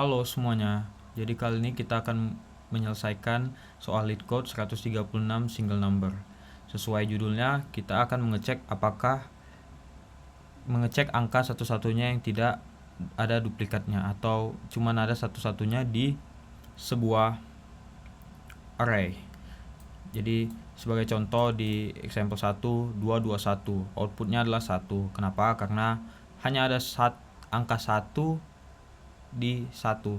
Halo semuanya, jadi kali ini kita akan menyelesaikan soal LeetCode 136 single number. Sesuai judulnya, kita akan mengecek angka satu-satunya yang tidak ada duplikatnya atau cuman ada satu-satunya di sebuah array. Jadi sebagai contoh di example 1, 221, outputnya adalah 1. Kenapa? Karena hanya ada angka 1 di 1.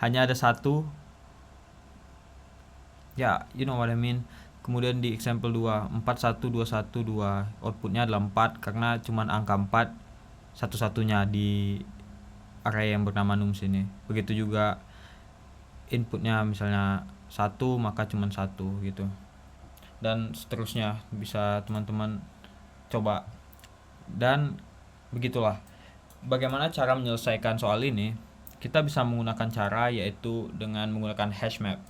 Hanya ada satu, ya, you know what I mean. Kemudian di example 2, 41212, outputnya adalah 4 karena cuman angka 4 satu-satunya di array yang bernama nums ini. Begitu juga inputnya misalnya 1, maka cuman 1 gitu. Dan seterusnya, bisa teman-teman coba. Dan begitulah bagaimana cara menyelesaikan soal ini. Kita bisa menggunakan cara yaitu dengan menggunakan hash map,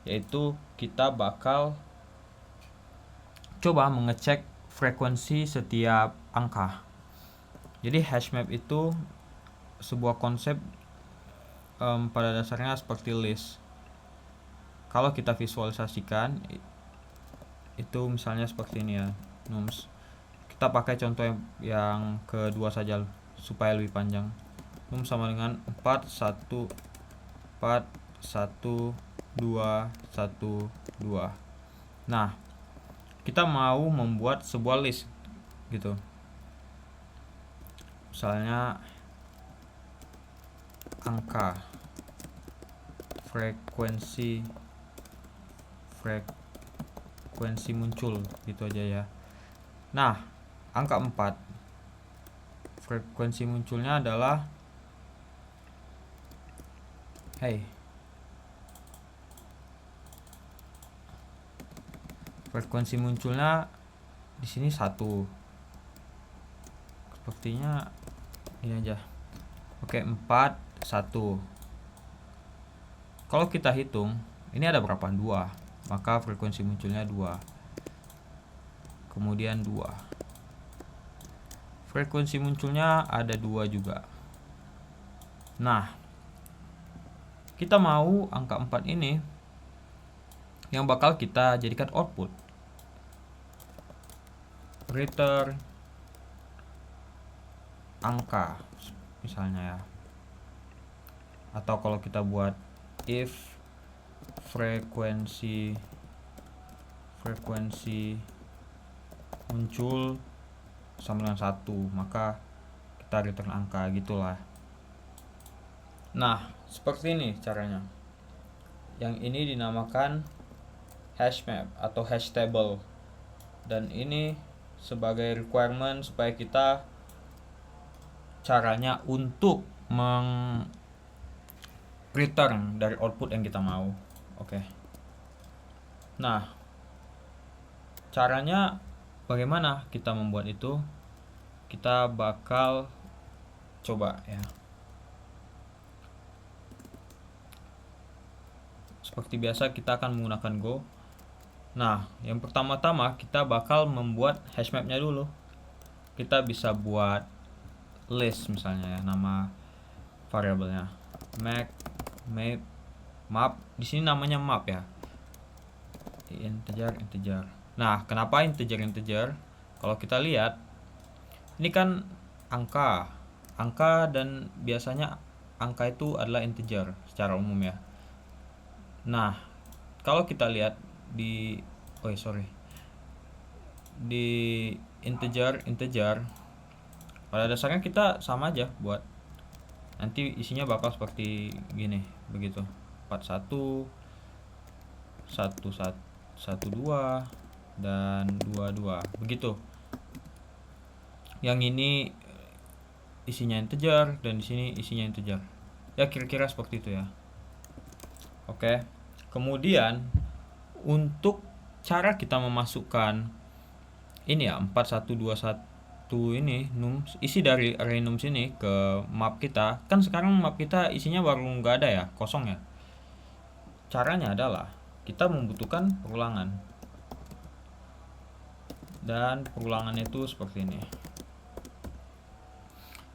yaitu kita bakal coba mengecek frekuensi setiap angka. Jadi hash map itu sebuah konsep pada dasarnya seperti list. Kalau kita visualisasikan itu misalnya seperti ini ya, nums. Kita pakai contoh yang kedua saja supaya lebih panjang. Nums sama dengan 4 1 4 1 2 1 2. Nah, kita mau membuat sebuah list gitu. Misalnya angka frekuensi muncul gitu aja ya. Nah, angka 4 frekuensi munculnya adalah frekuensi munculnya di sini 1. Sepertinya ini aja. Oke, 4 1. Kalau kita hitung, ini ada berapa? 2. Maka frekuensi munculnya 2. Kemudian 2. Frekuensi munculnya ada 2 juga. Nah, kita mau angka 4 ini yang bakal kita jadikan output. Return angka misalnya ya. Atau kalau kita buat if frekuensi muncul sama dengan 1, maka kita return angka gitulah. Nah, seperti ini caranya. Yang ini dinamakan hash map atau hash table. Dan ini sebagai requirement supaya kita caranya untuk return dari output yang kita mau. Oke. Nah, caranya bagaimana kita membuat itu? Kita bakal coba ya. Seperti biasa kita akan menggunakan Go. Nah, yang pertama-tama kita bakal membuat hash mapnya dulu. Kita bisa buat list misalnya ya, nama variabelnya map. Di sini namanya map ya. Integer. Nah, kenapa integer? Kalau kita lihat, ini kan angka dan biasanya angka itu adalah integer secara umum ya. Nah, kalau kita lihat di integer pada dasarnya kita sama aja buat. Nanti isinya bakal seperti gini, begitu. 41 12 dan 22 begitu. Yang ini isinya integer dan di sini isinya integer. Ya kira-kira seperti itu ya. Oke. Kemudian untuk cara kita memasukkan ini ya 4121 ini nums, isi dari array nums ini ke map kita. Kan sekarang map kita isinya baru nggak ada ya, kosong ya. Caranya adalah kita membutuhkan perulangan. Dan perulangannya itu seperti ini.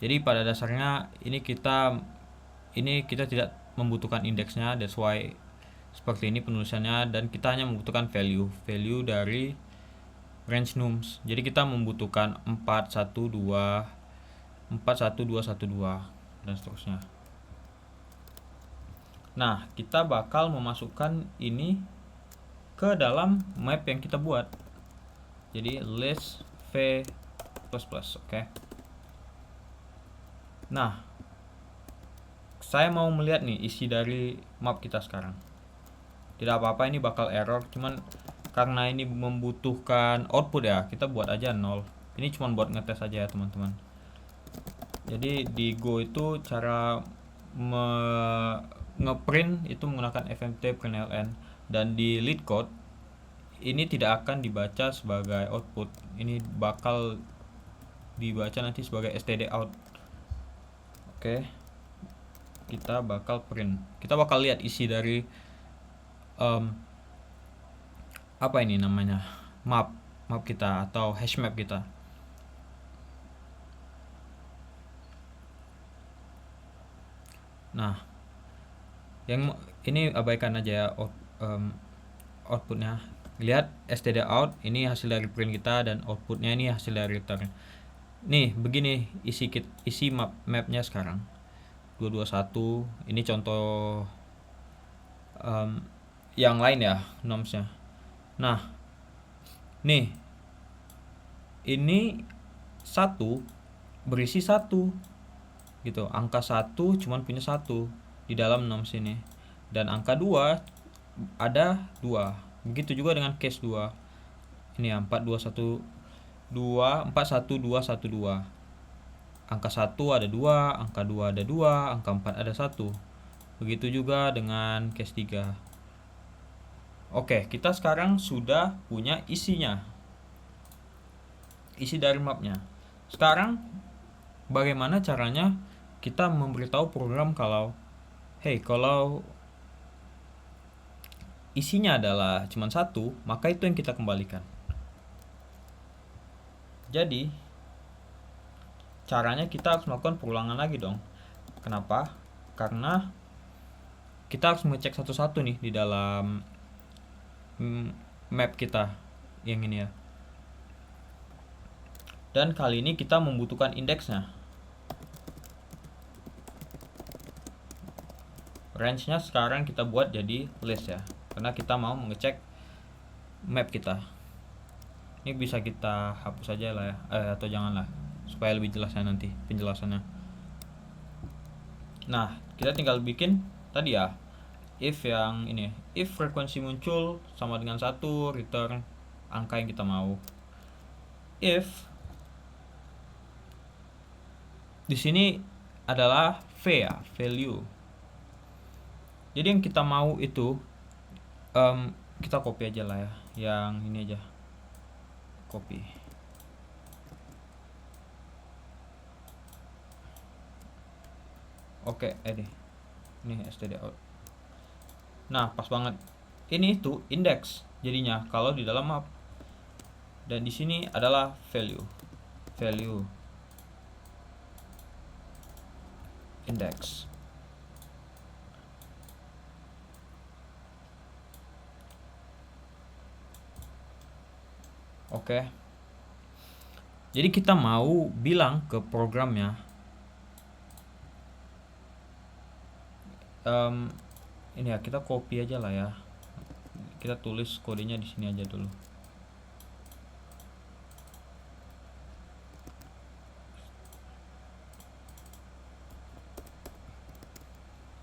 Jadi pada dasarnya ini kita ini kita tidak membutuhkan indeksnya, that's why seperti ini penulisannya, dan kita hanya membutuhkan value dari range nums. Jadi kita membutuhkan 4 1 2 dan seterusnya. Nah, kita bakal memasukkan ini ke dalam map yang kita buat. Jadi list v++, oke. Nah, saya mau melihat nih isi dari map kita sekarang. Tidak apa-apa, ini bakal error, cuman karena ini membutuhkan output ya, kita buat aja 0. Ini cuma buat ngetes aja ya teman-teman. Jadi di Go itu cara ngeprint itu menggunakan fmt println, dan di LeetCode ini tidak akan dibaca sebagai output, ini bakal dibaca nanti sebagai stdout. Oke, kita bakal print, kita bakal lihat isi dari apa ini namanya, map kita atau hash map kita. Nah, yang ini abaikan aja ya outputnya. Lihat stdout ini hasil dari print kita, dan outputnya ini hasil dari return. Nih begini isi mapnya sekarang 221. Ini contoh yang lain ya nomsnya. Nah nih, ini 1 berisi 1 gitu, angka 1 cuman punya 1 di dalam noms ini, dan angka 2 ada 2. Begitu juga dengan case 2. Ini ya 41212 41212. Angka 1 ada 2, angka 2 ada 2, angka 4 ada 1. Begitu juga dengan case 3. Oke, kita sekarang sudah punya isinya, isi dari mapnya. Sekarang bagaimana caranya kita memberitahu program kalau kalau isinya adalah cuma 1, maka itu yang kita kembalikan. Jadi caranya kita harus melakukan perulangan lagi dong. Kenapa? Karena kita harus mengecek satu-satu nih di dalam map kita yang ini ya. Dan kali ini kita membutuhkan indeksnya. Range-nya sekarang kita buat jadi list ya, karena kita mau mengecek map kita. Ini bisa kita hapus aja lah ya, atau janganlah, supaya lebih jelasnya nanti penjelasannya. Nah, kita tinggal bikin tadi ya, if yang ini, if frekuensi muncul sama dengan 1, return angka yang kita mau. If di sini adalah v ya, value. Jadi yang kita mau itu kita copy aja lah ya, yang ini aja, copy. Oke, ini stdout. Nah, pas banget. Ini itu index jadinya kalau di dalam map. Dan di sini adalah value index. Oke. Jadi kita mau bilang ke programnya, ini ya, kita copy aja lah ya. Kita tulis kodenya di sini aja dulu.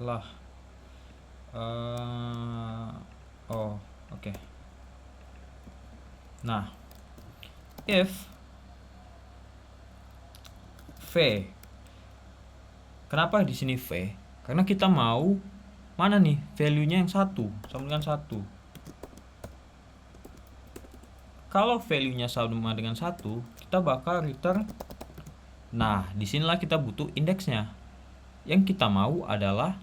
Lah. Oke. Nah, if v, kenapa di sini v? Karena kita mau mana nih value-nya yang 1 sama dengan 1. Kalau value-nya sama dengan 1, kita bakal return. Nah, disinilah kita butuh indeksnya. Yang kita mau adalah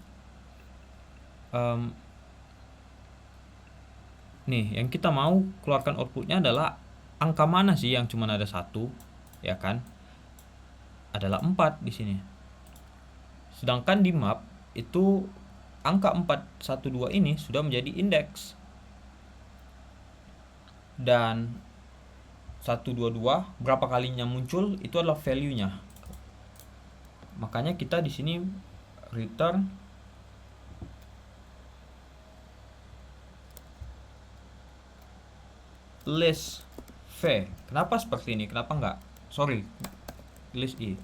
yang kita mau keluarkan outputnya adalah angka mana sih yang cuma ada 1, ya kan? Adalah 4 di sini. Sedangkan di map itu angka 412 ini sudah menjadi indeks, dan 122 berapa kalinya muncul itu adalah value-nya. Makanya kita di sini return list V. Kenapa seperti ini? Kenapa enggak? Sorry, list I.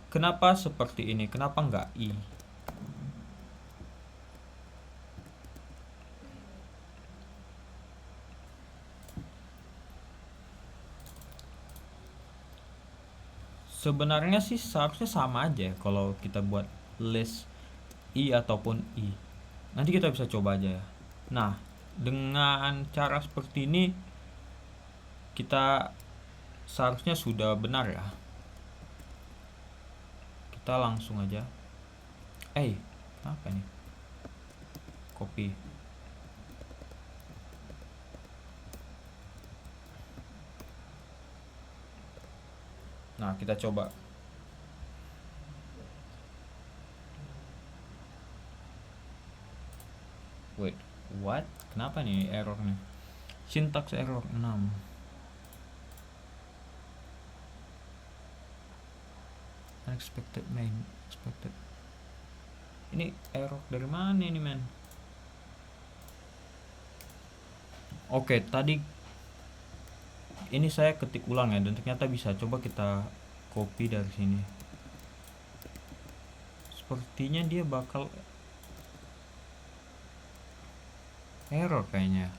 Kenapa seperti ini? Kenapa enggak I? Sebenarnya sih seharusnya sama aja kalau kita buat list I ataupun I. Nanti kita bisa coba aja ya. Nah, dengan cara seperti ini kita seharusnya sudah benar ya. Kita langsung aja. Apa nih? Copy. Nah, kita coba. Wait, what? Kenapa nih errornya? Syntax error 6. Unexpected main, expected. Ini error dari mana ini, men? Oke, tadi ini saya ketik ulang ya, dan ternyata bisa. Coba kita copy dari sini. Sepertinya dia bakal error kayaknya.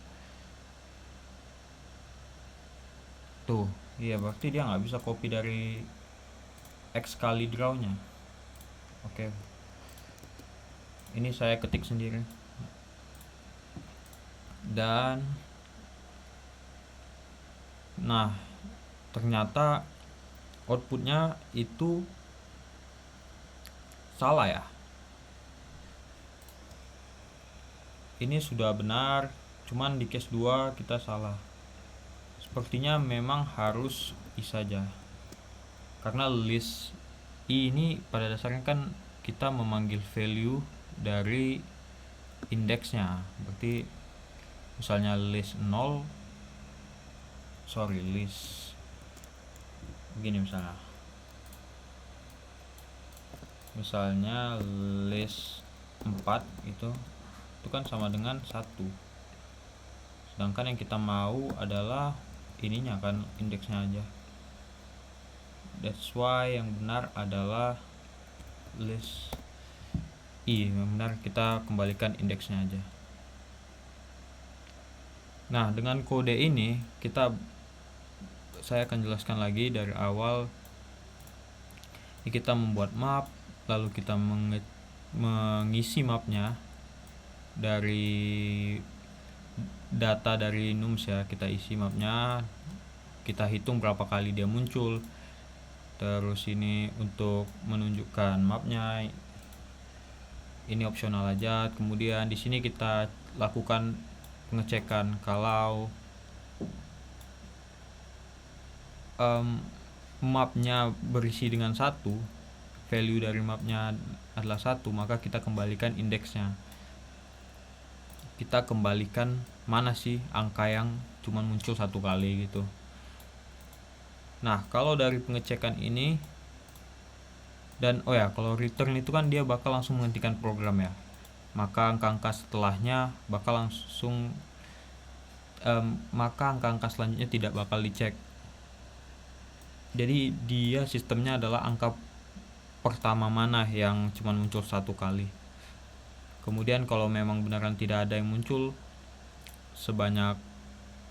Tuh, iya berarti dia nggak bisa copy dari X kali draw-nya. Oke. Ini saya ketik sendiri. Dan nah, ternyata outputnya itu salah ya. Ini sudah benar, cuman di case 2 kita salah. Sepertinya memang harus I saja, karena list I ini pada dasarnya kan kita memanggil value dari indeksnya. Berarti misalnya list begini misalnya list 4 itu kan sama dengan 1, sedangkan yang kita mau adalah ininya kan, indeksnya aja. That's why yang benar adalah list I. Yang benar kita kembalikan indeksnya aja. Nah, dengan kode ini saya akan jelaskan lagi dari awal. Ini kita membuat map, lalu kita mengisi mapnya dari data dari nums ya. Kita isi mapnya, kita hitung berapa kali dia muncul. Terus ini untuk menunjukkan mapnya, ini opsional aja. Kemudian di sini kita lakukan pengecekan kalau mapnya berisi dengan 1, value dari mapnya adalah 1, maka kita kembalikan indeksnya. Kita kembalikan mana sih angka yang cuma muncul 1 kali gitu. Nah, kalau dari pengecekan ini, dan kalau return itu kan dia bakal langsung menghentikan program ya, maka angka-angka setelahnya bakal langsung maka angka-angka selanjutnya tidak bakal dicek. Jadi dia sistemnya adalah angka pertama mana yang cuma muncul 1 kali. Kemudian kalau memang beneran tidak ada yang muncul sebanyak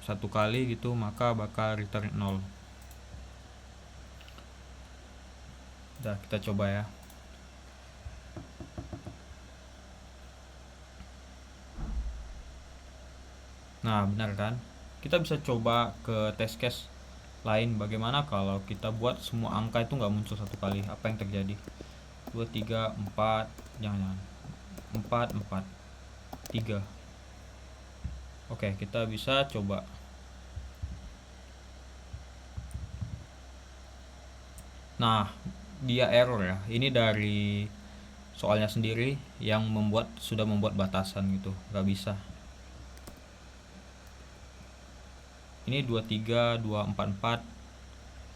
1 kali gitu, maka bakal return 0. Udah, kita coba ya. Nah, benar kan? Kita bisa coba ke test case lain. Bagaimana kalau kita buat semua angka itu nggak muncul 1 kali? Apa yang terjadi? 2, 3, 4, jangan 4, 4, 3. Oke, kita bisa coba. Nah, dia error ya. Ini dari soalnya sendiri yang sudah membuat batasan gitu, nggak bisa. Ini 23, 244.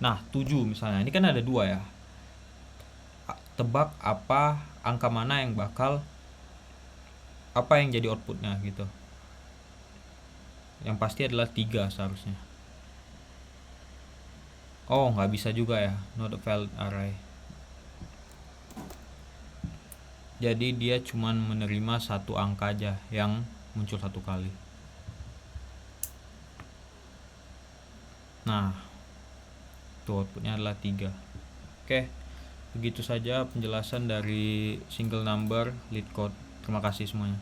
Nah 7 misalnya, ini kan ada 2 ya. Tebak apa angka mana yang apa yang jadi outputnya gitu. Yang pasti adalah 3 seharusnya. Oh nggak bisa juga ya, not a valid array. Jadi dia cuman menerima satu angka aja yang muncul satu kali. Nah itu outputnya adalah 3. Oke, begitu saja penjelasan dari single number LeetCode. Terima kasih semuanya.